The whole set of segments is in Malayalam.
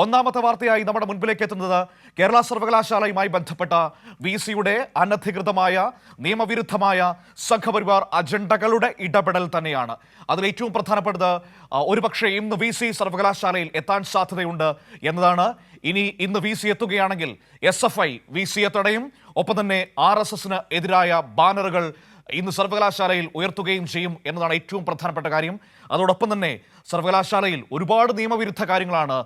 ഒന്നാമത്തെ വാർത്തയായി നമ്മുടെ മുൻപിലേക്ക് എത്തുന്നത് കേരള സർവകലാശാലയുമായി ബന്ധപ്പെട്ട VC-യുടെ അനധികൃതമായ നിയമവിരുദ്ധമായ സംഘപരിവാർ അജണ്ടകളുടെ ഇടപെടൽ തന്നെയാണ്. അതിൽ ഏറ്റവും പ്രധാനപ്പെട്ടത് ഒരുപക്ഷെ ഇന്ന് VC സർവകലാശാലയിൽ എത്താൻ സാധ്യതയുണ്ട് എന്നതാണ്. ഇന്ന് VC എത്തുകയാണെങ്കിൽ SFI VC-യെ തടയും. ഒപ്പം തന്നെ RSS-ന് എതിരായ ബാനറുകൾ ഇന്ന് സർവകലാശാലയിൽ ഉയർത്തുകയും ചെയ്യും എന്നതാണ് ഏറ്റവും പ്രധാനപ്പെട്ട കാര്യം. അതോടൊപ്പം തന്നെ സർവകലാശാലയിൽ ഒരുപാട് നിയമവിരുദ്ധ കാര്യങ്ങളാണ്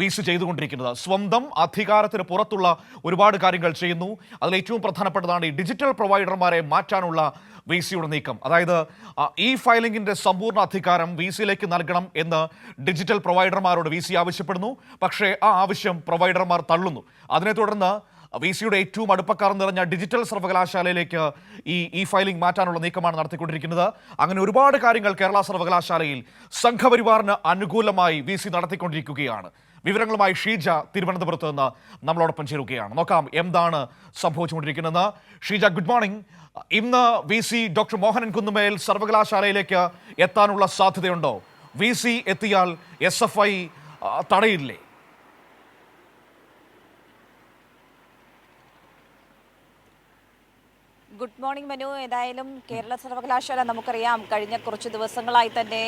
VC ചെയ്തുകൊണ്ടിരിക്കുന്നത്. സ്വന്തം അധികാരത്തിന് പുറത്തുള്ള ഒരുപാട് കാര്യങ്ങൾ ചെയ്യുന്നു. അതിൽ ഏറ്റവും പ്രധാനപ്പെട്ടതാണ് ഈ ഡിജിറ്റൽ പ്രൊവൈഡർമാരെ മാറ്റാനുള്ള VC-യുടെ നീക്കം. അതായത് ഫയലിംഗിൻ്റെ സമ്പൂർണ്ണ അധികാരം VC-യിലേക്ക് നൽകണം എന്ന് ഡിജിറ്റൽ പ്രൊവൈഡർമാരോട് VC ആവശ്യപ്പെടുന്നു. പക്ഷേ ആ ആവശ്യം പ്രൊവൈഡർമാർ തള്ളുന്നു. അതിനെ തുടർന്ന് VC-യുടെ ഏറ്റവും അടുപ്പക്കാർ നിറഞ്ഞ ഡിജിറ്റൽ സർവകലാശാലയിലേക്ക് ഈ ഫയലിംഗ് മാറ്റാനുള്ള നീക്കമാണ് നടത്തിക്കൊണ്ടിരിക്കുന്നത്. അങ്ങനെ ഒരുപാട് കാര്യങ്ങൾ കേരള സർവകലാശാലയിൽ സംഘപരിവാറിന് അനുകൂലമായി VC നടത്തിക്കൊണ്ടിരിക്കുകയാണ്. വിവരങ്ങളുമായി ഷീജ തിരുവനന്തപുരത്ത് നിന്ന് നമ്മളോടൊപ്പം ചേരുകയാണ്. നോക്കാം എന്താണ് സംഭവിച്ചുകൊണ്ടിരിക്കുന്നത്. Sheeja, good morning. ഇന്ന് VC ഡോക്ടർ മോഹനൻ കുന്നുമേൽ സർവകലാശാലയിലേക്ക് എത്താനുള്ള സാധ്യതയുണ്ടോ? VC എത്തിയാൽ SFI തടയില്ലേ? Good morning Manu. ഏതായാലും കേരള സർവകലാശാല നമുക്കറിയാം കഴിഞ്ഞ കുറച്ച് ദിവസങ്ങളായി തന്നെ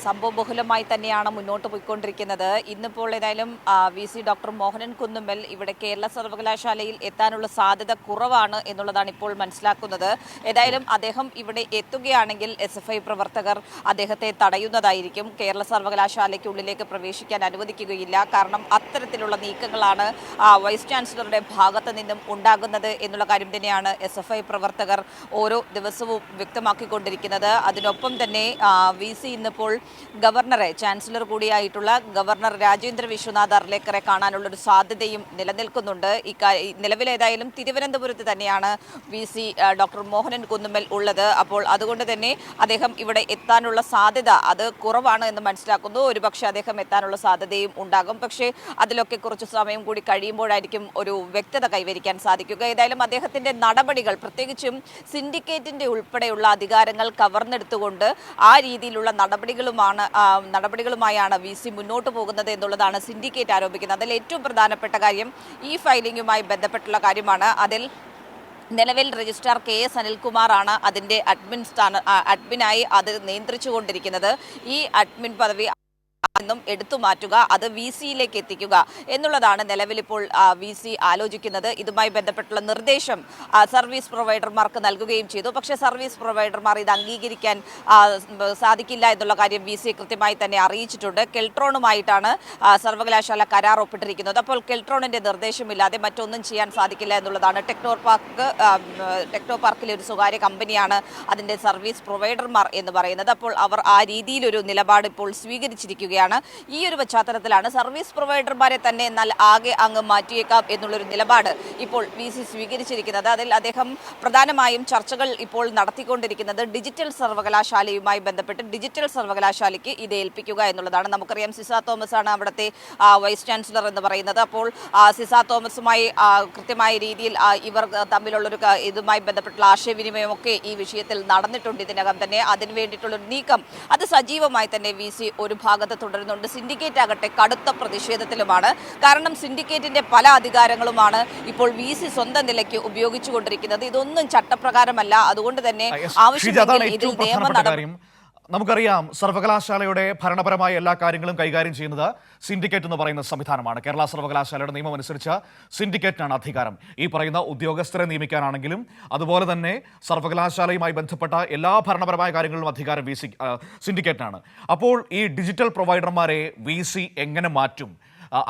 സംഭവബഹുലമായി തന്നെയാണ് മുന്നോട്ട് പോയിക്കൊണ്ടിരിക്കുന്നത്. ഇന്നിപ്പോൾ ഏതായാലും VC ഡോക്ടർ മോഹനൻ കുന്നുമ്മൽ ഇവിടെ കേരള സർവകലാശാലയിൽ എത്താനുള്ള സാധ്യത കുറവാണ് എന്നുള്ളതാണ് ഇപ്പോൾ മനസ്സിലാക്കുന്നത്. ഏതായാലും അദ്ദേഹം ഇവിടെ എത്തുകയാണെങ്കിൽ SFI പ്രവർത്തകർ അദ്ദേഹത്തെ തടയുന്നതായിരിക്കും. കേരള സർവകലാശാലയ്ക്കുള്ളിലേക്ക് പ്രവേശിക്കാൻ അനുവദിക്കുകയില്ല. കാരണം അത്തരത്തിലുള്ള നീക്കങ്ങളാണ് വൈസ് ചാൻസലറുടെ ഭാഗത്ത് നിന്നും ഉണ്ടാകുന്നത് എന്നുള്ള കാര്യം തന്നെയാണ് SFI പ്രവർത്തകർ ഓരോ ദിവസവും വ്യക്തമാക്കിക്കൊണ്ടിരിക്കുന്നത്. അതിനൊപ്പം തന്നെ VC ഇന്നിപ്പോൾ ഗവർണറെ, ചാൻസലർ കൂടിയായിട്ടുള്ള ഗവർണർ രാജേന്ദ്ര വിശ്വനാഥ് അർലേക്കറെ കാണാനുള്ളൊരു സാധ്യതയും നിലനിൽക്കുന്നുണ്ട്. നിലവിലേതായാലും തിരുവനന്തപുരത്ത് തന്നെയാണ് VC ഡോക്ടർ മോഹനൻ കുന്നുമ്മൽ ഉള്ളത്. അപ്പോൾ അതുകൊണ്ട് തന്നെ അദ്ദേഹം ഇവിടെ എത്താനുള്ള സാധ്യത അത് കുറവാണ് എന്ന് മനസ്സിലാക്കുന്നു. ഒരുപക്ഷെ അദ്ദേഹം എത്താനുള്ള സാധ്യതയും ഉണ്ടാകും. പക്ഷേ അതിലൊക്കെ കുറച്ച് സമയം കൂടി കഴിയുമ്പോഴായിരിക്കും ഒരു വ്യക്തത കൈവരിക്കാൻ സാധിക്കുക. ഏതായാലും അദ്ദേഹത്തിൻ്റെ നടപടികൾ, പ്രത്യേകിച്ചും സിൻഡിക്കേറ്റിന്റെ ഉൾപ്പെടെയുള്ള അധികാരങ്ങൾ കവർന്നെടുത്തുകൊണ്ട് ആ രീതിയിലുള്ള നടപടികളുമായാണ് VC മുന്നോട്ട് പോകുന്നത് എന്നുള്ളതാണ് സിൻഡിക്കേറ്റ് ആരോപിക്കുന്നത്. അതിൽ ഏറ്റവും പ്രധാനപ്പെട്ട കാര്യം ഫയലിംഗുമായി ബന്ധപ്പെട്ടുള്ള കാര്യമാണ്. അതിൽ നിലവിൽ രജിസ്ട്രാർ KS അനിൽകുമാറാണ് അതിൻ്റെ അഡ്മിനായി അത് നിയന്ത്രിച്ചുകൊണ്ടിരിക്കുന്നത്. ഈ അഡ്മിൻ പദവി ും എടുത്തു മാറ്റുക, അത് VC-യിലേക്ക് എത്തിക്കുക എന്നുള്ളതാണ് നിലവിലിപ്പോൾ VC ആലോചിക്കുന്നത്. ഇതുമായി ബന്ധപ്പെട്ടുള്ള നിർദ്ദേശം സർവീസ് പ്രൊവൈഡർമാർക്ക് നൽകുകയും ചെയ്തു. പക്ഷേ സർവീസ് പ്രൊവൈഡർമാർ ഇത് അംഗീകരിക്കാൻ സാധിക്കില്ല എന്നുള്ള കാര്യം VC കൃത്യമായി തന്നെ അറിയിച്ചിട്ടുണ്ട്. കെൽട്രോണുമായിട്ടാണ് സർവകലാശാല കരാർ ഒപ്പിട്ടിരിക്കുന്നത്. അപ്പോൾ കെൽട്രോണിൻ്റെ നിർദ്ദേശമില്ലാതെ മറ്റൊന്നും ചെയ്യാൻ സാധിക്കില്ല എന്നുള്ളതാണ്. ടെക്നോ പാർക്കിലെ ഒരു സ്വകാര്യ കമ്പനിയാണ് അതിൻ്റെ സർവീസ് പ്രൊവൈഡർമാർ എന്ന് പറയുന്നത്. അപ്പോൾ അവർ ആ രീതിയിലൊരു നിലപാട് ഇപ്പോൾ സ്വീകരിച്ചിരിക്കുകയാണ്. ഈ ഒരു പശ്ചാത്തലത്തിലാണ് സർവീസ് പ്രൊവൈഡർമാരെ തന്നെ എന്നാൽ ആകെ അങ്ങ് മാറ്റിയേക്കാം എന്നുള്ളൊരു നിലപാട് ഇപ്പോൾ VC സ്വീകരിച്ചിരിക്കുന്നത്. അതിൽ അദ്ദേഹം പ്രധാനമായും ചർച്ചകൾ ഇപ്പോൾ നടത്തിക്കൊണ്ടിരിക്കുന്നത് ഡിജിറ്റൽ സർവകലാശാലയുമായി ബന്ധപ്പെട്ട് ഡിജിറ്റൽ സർവകലാശാലയ്ക്ക് ഇത് ഏൽപ്പിക്കുക എന്നുള്ളതാണ്. നമുക്കറിയാം സിസ തോമസ് ആണ് അവിടുത്തെ വൈസ് ചാൻസലർ എന്ന് പറയുന്നത്. അപ്പോൾ സിസ തോമസുമായി കൃത്യമായ രീതിയിൽ ഇവർ തമ്മിലുള്ളൊരു ഇതുമായി ബന്ധപ്പെട്ടുള്ള ആശയവിനിമയമൊക്കെ ഈ വിഷയത്തിൽ നടന്നിട്ടുണ്ട് ഇതിനകം തന്നെ. അതിന് വേണ്ടിയിട്ടുള്ളൊരു നീക്കം അത് സജീവമായി തന്നെ VC ഒരു ഭാഗത്ത് തുടരുന്നുണ്ട്. സിൻഡിക്കേറ്റ് ആകട്ടെ കടുത്ത പ്രതിഷേധത്തിലുമാണ്. കാരണം സിൻഡിക്കേറ്റിന്റെ പല അധികാരങ്ങളുമാണ് ഇപ്പോൾ VC സ്വന്തം നിലയ്ക്ക് ഉപയോഗിച്ചുകൊണ്ടിരിക്കുന്നത്. ഇതൊന്നും ചട്ടപ്രകാരമല്ല. അതുകൊണ്ട് തന്നെ ആവശ്യമെങ്കിൽ ഇതിൽ നിയമ നടപടി. നമുക്കറിയാം സർവകലാശാലയുടെ ഭരണപരമായ എല്ലാ കാര്യങ്ങളും കൈകാര്യം ചെയ്യുന്നത് സിൻഡിക്കേറ്റ് എന്ന് പറയുന്ന സംവിധാനമാണ്. കേരള സർവകലാശാലയുടെ നിയമം അനുസരിച്ച് സിൻഡിക്കേറ്റിനാണ് അധികാരം. ഈ പറയുന്ന ഉദ്യോഗസ്ഥരെ നിയമിക്കാനാണെങ്കിലും അതുപോലെ തന്നെ സർവകലാശാലയുമായി ബന്ധപ്പെട്ട എല്ലാ ഭരണപരമായ കാര്യങ്ങളിലും അധികാരം സിൻഡിക്കേറ്റിനാണ്. അപ്പോൾ ഈ ഡിജിറ്റൽ പ്രൊവൈഡർമാരെ VC എങ്ങനെ മാറ്റും?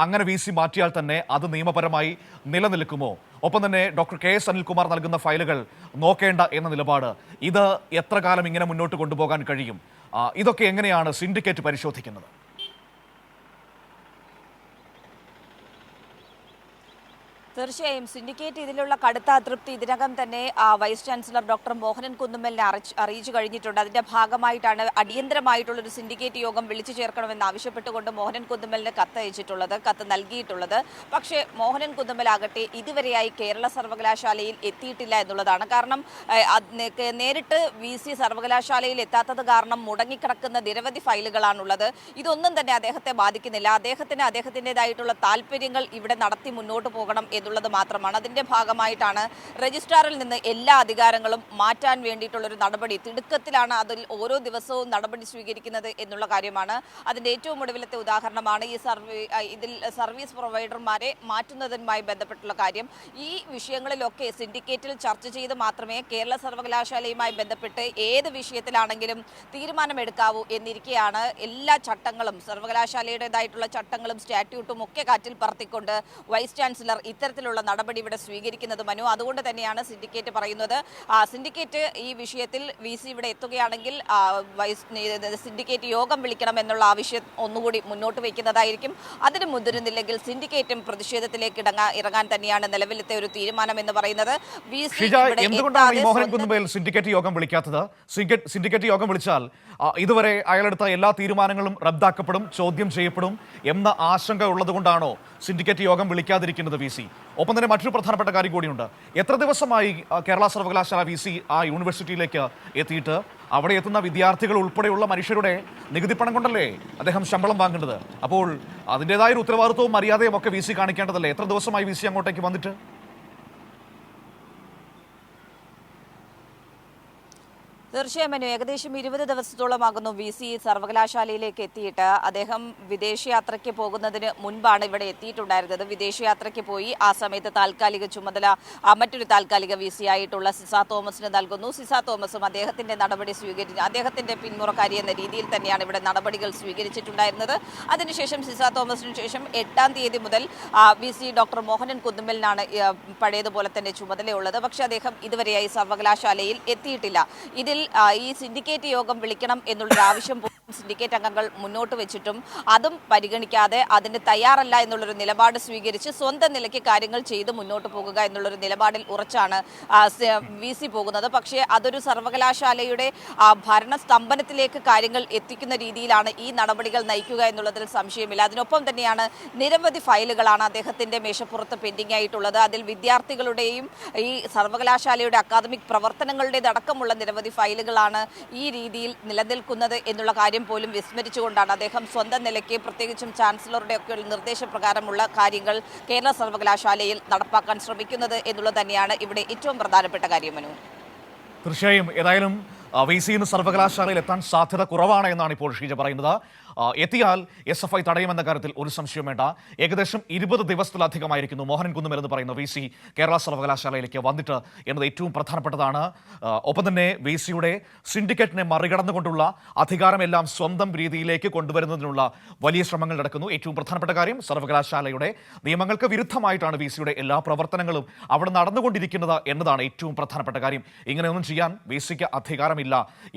അങ്ങനെ VC മാറ്റിയാൽ തന്നെ അത് നിയമപരമായി നിലനിൽക്കുമോ? ഒപ്പം തന്നെ ഡോക്ടർ KS അനിൽകുമാർ നൽകുന്ന ഫയലുകൾ നോക്കേണ്ട എന്ന നിലപാട്, ഇത് എത്ര കാലം ഇങ്ങനെ മുന്നോട്ട് കൊണ്ടുപോകാൻ കഴിയും? ഇതൊക്കെ എങ്ങനെയാണ് സിൻഡിക്കേറ്റ് പരിശോധിക്കുന്നത്? തീർച്ചയായും സിൻഡിക്കേറ്റ് ഇതിലുള്ള കടുത്ത അതൃപ്തി ഇതിനകം തന്നെ വൈസ് ചാൻസലർ ഡോക്ടർ മോഹനൻ കുന്നുമ്മലിനെ അറിയിച്ചു കഴിഞ്ഞിട്ടുണ്ട്. അതിന്റെ ഭാഗമായിട്ടാണ് അടിയന്തരമായിട്ടുള്ളൊരു സിൻഡിക്കേറ്റ് യോഗം വിളിച്ചു ചേർക്കണമെന്ന് ആവശ്യപ്പെട്ടുകൊണ്ട് മോഹനൻ കുന്നുമ്മലിന് കത്ത് നൽകിയിട്ടുള്ളത്. പക്ഷേ മോഹനൻ കുന്നുമ്മലാകട്ടെ ഇതുവരെയായി കേരള സർവകലാശാലയിൽ എത്തിയിട്ടില്ല എന്നുള്ളതാണ്. കാരണം നേരിട്ട് VC സർവകലാശാലയിൽ എത്താത്തത് കാരണം മുടങ്ങിക്കിടക്കുന്ന നിരവധി ഫയലുകളാണുള്ളത്. ഇതൊന്നും തന്നെ അദ്ദേഹത്തെ ബാധിക്കുന്നില്ല. അദ്ദേഹത്തിൻ്റെതായിട്ടുള്ള താല്പര്യങ്ങൾ ഇവിടെ നടത്തി മുന്നോട്ട് പോകണം എന്നുള്ളത് മാത്രമാണ്. അതിന്റെ ഭാഗമായിട്ടാണ് രജിസ്ട്രാറിൽ നിന്ന് എല്ലാ അധികാരങ്ങളും മാറ്റാൻ വേണ്ടിയിട്ടുള്ളൊരു നടപടി. തിടുക്കത്തിലാണ് അതിൽ ഓരോ ദിവസവും നടപടി സ്വീകരിക്കുന്നത് എന്നുള്ള കാര്യമാണ്. അതിന്റെ ഏറ്റവും ഒടുവിലത്തെ ഉദാഹരണമാണ് ഇതിൽ സർവീസ് പ്രൊവൈഡർമാരെ മാറ്റുന്നതുമായി ബന്ധപ്പെട്ടുള്ള കാര്യം. ഈ വിഷയങ്ങളിലൊക്കെ സിൻഡിക്കേറ്റിൽ ചർച്ച ചെയ്ത് മാത്രമേ കേരള സർവകലാശാലയുമായി ബന്ധപ്പെട്ട് ഏത് വിഷയത്തിലാണെങ്കിലും തീരുമാനമെടുക്കാവൂ എന്നിരിക്കെയാണ് എല്ലാ ചട്ടങ്ങളും സർവകലാശാലയുടേതായിട്ടുള്ള ചട്ടങ്ങളും സ്റ്റാറ്റ്യൂട്ടും ഒക്കെ കാറ്റിൽ പറത്തിക്കൊണ്ട് വൈസ് ചാൻസലർ ഇത്തരത്തിലുള്ള നടപടി ഇവിടെ സ്വീകരിക്കുന്നത്. മനു, അതുകൊണ്ട് തന്നെയാണ് സിൻഡിക്കേറ്റ് പറയുന്നത് സിൻഡിക്കേറ്റ് ഈ വിഷയത്തിൽ VC ഇവിടെ എത്തുകയാണെങ്കിൽ സിൻഡിക്കേറ്റ് യോഗം വിളിക്കണം എന്നുള്ള ആവശ്യം ഒന്നുകൂടി മുന്നോട്ട് വയ്ക്കുന്നതായിരിക്കും. അതിന് മുതിരുന്നില്ലെങ്കിൽ സിൻഡിക്കേറ്റും പ്രതിഷേധത്തിലേക്ക് ഇറങ്ങാൻ തന്നെയാണ് നിലവിലത്തെ ഒരു തീരുമാനം എന്ന് പറയുന്നത്. എന്തുകൊണ്ടാണ് ഈ മോഹനൻ കുന്നുമ്മൽ സിൻഡിക്കേറ്റ് യോഗം വിളിക്കാത്തത്? സിൻഡിക്കേറ്റ് യോഗം വിളിച്ചാൽ ഇതുവരെ അയാളെടുത്ത എല്ലാ തീരുമാനങ്ങളും റദ്ദാക്കപ്പെടും, ചോദ്യം ചെയ്യപ്പെടും എന്ന ആശങ്ക ഉള്ളതുകൊണ്ടാണോ സിൻഡിക്കേറ്റ് യോഗം വിളിക്കാതിരിക്കുന്നത് VC? ഒപ്പം തന്നെ മറ്റൊരു പ്രധാനപ്പെട്ട കാര്യം കൂടിയുണ്ട്. എത്ര ദിവസമായി കേരള സർവകലാശാല VC ആ യൂണിവേഴ്സിറ്റിയിലേക്ക് എത്തിയിട്ട് അവിടെ എത്തുന്ന വിദ്യാർത്ഥികൾ ഉൾപ്പെടെയുള്ള മനുഷ്യരുടെ നികുതി പണം കൊണ്ടല്ലേ അദ്ദേഹം ശമ്പളം വാങ്ങേണ്ടത്? അപ്പോൾ അതിൻ്റെതായ ഒരു ഉത്തരവാദിത്വവും മര്യാദയും ഒക്കെ VC കാണിക്കേണ്ടതല്ലേ? എത്ര ദിവസമായി VC അങ്ങോട്ടേക്ക് വന്നിട്ട്? തീർച്ചയായും ഏകദേശം 20 ദിവസത്തോളമാകുന്നു VC സർവകലാശാലയിലേക്ക് എത്തിയിട്ട്. അദ്ദേഹം വിദേശയാത്രയ്ക്ക് പോകുന്നതിന് മുൻപാണ് ഇവിടെ എത്തിയിട്ടുണ്ടായിരുന്നത്. വിദേശയാത്രയ്ക്ക് പോയി ആ സമയത്ത് താൽക്കാലിക ചുമതല മറ്റൊരു താൽക്കാലിക VC ആയിട്ടുള്ള സിസ തോമസിന് നൽകുന്നു. സിസ തോമസും അദ്ദേഹത്തിന്റെ പിന്മുറക്കാരി എന്ന രീതിയിൽ തന്നെയാണ് ഇവിടെ നടപടികൾ സ്വീകരിച്ചിട്ടുണ്ടായിരുന്നത്. അതിനുശേഷം സിസ തോമസിന് ശേഷം 8-ാം തീയതി മുതൽ VC ഡോക്ടർ മോഹനൻ കുന്നുമ്മലിനാണ് പഴയതുപോലെ തന്നെ ചുമതലയുള്ളത്. പക്ഷേ അദ്ദേഹം ഇതുവരെയായി സർവകലാശാലയിൽ എത്തിയിട്ടില്ല. ഇതിൽ ഈ സിൻഡിക്കേറ്റ് യോഗം വിളിക്കണം എന്നുള്ളൊരു ആവശ്യം സിൻഡിക്കേറ്റ് അംഗങ്ങൾ മുന്നോട്ട് വെച്ചിട്ടും അതും പരിഗണിക്കാതെ അതിന് തയ്യാറല്ല എന്നുള്ളൊരു നിലപാട് സ്വീകരിച്ച് സ്വന്തം നിലയ്ക്ക് കാര്യങ്ങൾ ചെയ്ത് മുന്നോട്ട് പോകുക എന്നുള്ളൊരു നിലപാടിൽ ഉറച്ചാണ് VC പോകുന്നത്. പക്ഷേ അതൊരു സർവകലാശാലയുടെ ഭരണസ്തംഭനത്തിലേക്ക് കാര്യങ്ങൾ എത്തിക്കുന്ന രീതിയിലാണ് ഈ നടപടികൾ നയിക്കുക എന്നുള്ളതിൽ സംശയമില്ല. അതിനൊപ്പം തന്നെയാണ് നിരവധി ഫയലുകളാണ് അദ്ദേഹത്തിന്റെ മേശപ്പുറത്ത് പെൻഡിംഗ് ആയിട്ടുള്ളത്. അതിൽ വിദ്യാർത്ഥികളുടെയും ഈ സർവകലാശാലയുടെ അക്കാദമിക് പ്രവർത്തനങ്ങളുടേതടക്കമുള്ള നിരവധി ഫയലുകളാണ് ഈ രീതിയിൽ നിലനിൽക്കുന്നത് എന്നുള്ള കാര്യം പോലും വിസ്മരിച്ചുകൊണ്ടാണ് അദ്ദേഹം സ്വന്തം നിലയ്ക്ക് പ്രത്യേകിച്ചും ചാൻസലറുടെ ഒക്കെ നിർദ്ദേശപ്രകാരമുള്ള കാര്യങ്ങൾ കേരള സർവകലാശാലയിൽ നടപ്പാക്കാൻ ശ്രമിക്കുന്നത് എന്നുള്ളത് തന്നെയാണ് ഇവിടെ ഏറ്റവും പ്രധാനപ്പെട്ട കാര്യം. മനു, തീർച്ചയായും ഏതായാലും VC സർവകലാശാലയിൽ എത്താൻ സാധ്യത കുറവാണ് എന്നാണ് ഇപ്പോൾ ഷീജ പറയുന്നത്. എത്തിയാൽ SFI തടയുമെന്ന കാര്യത്തിൽ ഒരു സംശയം വേണ്ട. ഏകദേശം 20 ദിവസത്തിലധികമായിരിക്കുന്നു മോഹനൻ കുന്നുമ്മൽ എന്ന് പറയുന്ന VC കേരള സർവകലാശാലയിലേക്ക് വന്നിട്ട് എന്നത് ഏറ്റവും പ്രധാനപ്പെട്ടതാണ്. ഒപ്പം തന്നെ VCയുടെ സിൻഡിക്കേറ്റിനെ മറികടന്നുകൊണ്ടുള്ള അധികാരമെല്ലാം സ്വന്തം രീതിയിലേക്ക് കൊണ്ടുവരുന്നതിനുള്ള വലിയ ശ്രമങ്ങൾ നടക്കുന്നു. ഏറ്റവും പ്രധാനപ്പെട്ട കാര്യം സർവകലാശാലയുടെ നിയമങ്ങൾക്ക് വിരുദ്ധമായിട്ടാണ് VCയുടെ എല്ലാ പ്രവർത്തനങ്ങളും അവിടെ നടന്നുകൊണ്ടിരിക്കുന്നത് എന്നതാണ് ഏറ്റവും പ്രധാനപ്പെട്ട കാര്യം. ഇങ്ങനെയൊന്നും ചെയ്യാൻ VCക്ക് അധികാരമില്ല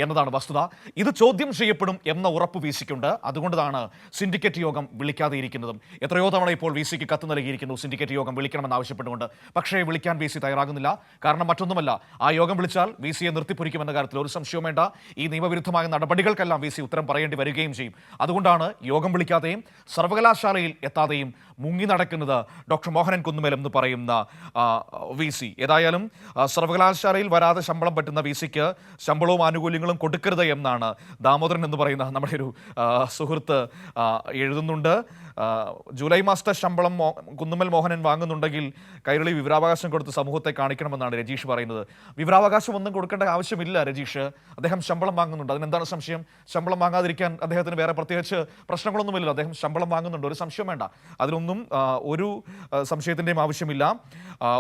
എന്നതാണ് വസ്തുത. ഇത് ചോദ്യം ചെയ്യപ്പെടും എന്ന ഉറപ്പ് VCക്കുണ്ട്. അതുകൊണ്ടാണ് സിൻഡിക്കേറ്റ് യോഗം വിളിക്കാതെ ഇരിക്കുന്നതും. എത്രയോ തവണ ഇപ്പോൾ VCക്ക് കത്ത് നൽകിയിരിക്കുന്നു സിൻഡിക്കേറ്റ് യോഗം വിളിക്കണമെന്ന് ആവശ്യപ്പെട്ടുകൊണ്ട്. പക്ഷേ വിളിക്കാൻ VC തയ്യാറാകുന്നില്ല. കാരണം മറ്റൊന്നുമല്ല, ആ യോഗം വിളിച്ചാൽ VCയെ നിർത്തിപ്പൊരിക്കുമെന്ന കാര്യത്തിൽ ഒരു സംശയവും വേണ്ട. ഈ നിയമവിരുദ്ധമായ നടപടികൾക്കെല്ലാം VC ഉത്തരം പറയേണ്ടി വരികയും ചെയ്യും. അതുകൊണ്ടാണ് യോഗം വിളിക്കാതെയും സർവകലാശാലയിൽ എത്താതെയും മുങ്ങി നടക്കുന്നത് ഡോക്ടർ മോഹനൻ കുന്നുമ്മൽ എന്ന് പറയുന്ന VC. ഏതായാലും സർവകലാശാലയിൽ വരാതെ ശമ്പളം പറ്റുന്ന VCക്ക് ശമ്പളവും ആനുകൂല്യങ്ങളും കൊടുക്കരുത് എന്നാണ് ദാമോദരൻ എന്ന് പറയുന്ന നമ്മുടെ ഒരു സുഹൃത്ത് എഴുതുന്നുണ്ട്. ജൂലൈ മാസത്തെ ശമ്പളം കുന്നുമ്മൽ മോഹനൻ വാങ്ങുന്നുണ്ടെങ്കിൽ കൈരളി വിവരാവകാശം കൊടുത്ത് സമൂഹത്തെ കാണിക്കണമെന്നാണ് രജീഷ് പറയുന്നത്. വിവരാവകാശം ഒന്നും കൊടുക്കേണ്ട ആവശ്യമില്ല രജീഷ്. അദ്ദേഹം ശമ്പളം വാങ്ങുന്നുണ്ട്, അതിനെന്താണ് സംശയം? ശമ്പളം വാങ്ങാതിരിക്കാൻ അദ്ദേഹത്തിന് വേറെ പ്രത്യേകിച്ച് പ്രശ്നങ്ങളൊന്നുമില്ലല്ലോ. അദ്ദേഹം ശമ്പളം വാങ്ങുന്നുണ്ട്, ഒരു സംശയം വേണ്ട. അതിലൊന്നും ഒരു സംശയത്തിൻ്റെയും ആവശ്യമില്ല.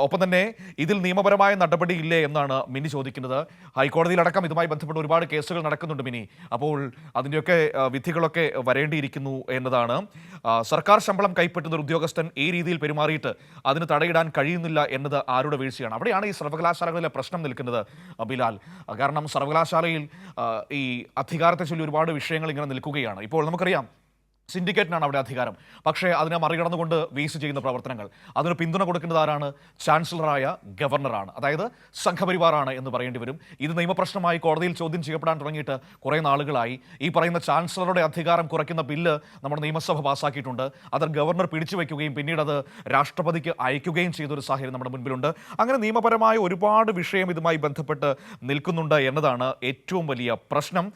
ഒപ്പം തന്നെ ഇതിൽ നിയമപരമായ നടപടിയില്ലേ എന്നാണ് മിനി ചോദിക്കുന്നത്. ഹൈക്കോടതിയിലടക്കം ഇതുമായി ബന്ധപ്പെട്ട് ഒരുപാട് കേസുകൾ നടക്കുന്നുണ്ട് മിനി. അപ്പോൾ അതിൻ്റെയൊക്കെ വിധികളൊക്കെ വരേണ്ടിയിരിക്കുന്നു എന്നതാണ്. സർക്കാർ ശമ്പളം കൈപ്പറ്റുന്ന ഒരു ഉദ്യോഗസ്ഥൻ ഈ രീതിയിൽ പെരുമാറിയിട്ട് അതിന് തടയിടാൻ കഴിയുന്നില്ല എന്നത് ആരുടെ വീഴ്ചയാണ്? അവിടെയാണ് ഈ സർവകലാശാലകളിലെ പ്രശ്നം നിൽക്കുന്നത് ബിലാൽ. കാരണം സർവകലാശാലയിൽ ഈ അധികാരത്തെ ചൊല്ലി ഒരുപാട് വിഷയങ്ങൾ ഇങ്ങനെ നിൽക്കുകയാണ്. ഇപ്പോൾ നമുക്കറിയാം സിൻഡിക്കേറ്റിനാണ് അവിടെ അധികാരം. പക്ഷേ അതിനെ മറികടന്നുകൊണ്ട് വി സി ചെയ്യുന്ന പ്രവർത്തനങ്ങൾ, അതിന് പിന്തുണ കൊടുക്കുന്നത് ആരാണ്? ചാൻസലറായ ഗവർണറാണ്. അതായത് സംഘപരിവാറാണ് എന്ന് പറയേണ്ടി വരും. ഇത് നിയമപ്രശ്നമായി കോടതിയിൽ ചോദ്യം ചെയ്യപ്പെടാൻ തുടങ്ങിയിട്ട് കുറേ നാളുകളായി. ഈ പറയുന്ന ചാൻസലറുടെ അധികാരം കുറയ്ക്കുന്ന ബില്ല് നമ്മുടെ നിയമസഭ പാസ്സാക്കിയിട്ടുണ്ട്. അത് ഗവർണർ പിടിച്ചു വയ്ക്കുകയും പിന്നീട് അത് രാഷ്ട്രപതിക്ക് അയക്കുകയും ചെയ്തൊരു സാഹചര്യം നമ്മുടെ മുൻപിലുണ്ട്. അങ്ങനെ നിയമപരമായ ഒരുപാട് വിഷയം ഇതുമായി ബന്ധപ്പെട്ട് നിൽക്കുന്നുണ്ട് എന്നതാണ് ഏറ്റവും വലിയ പ്രശ്നം.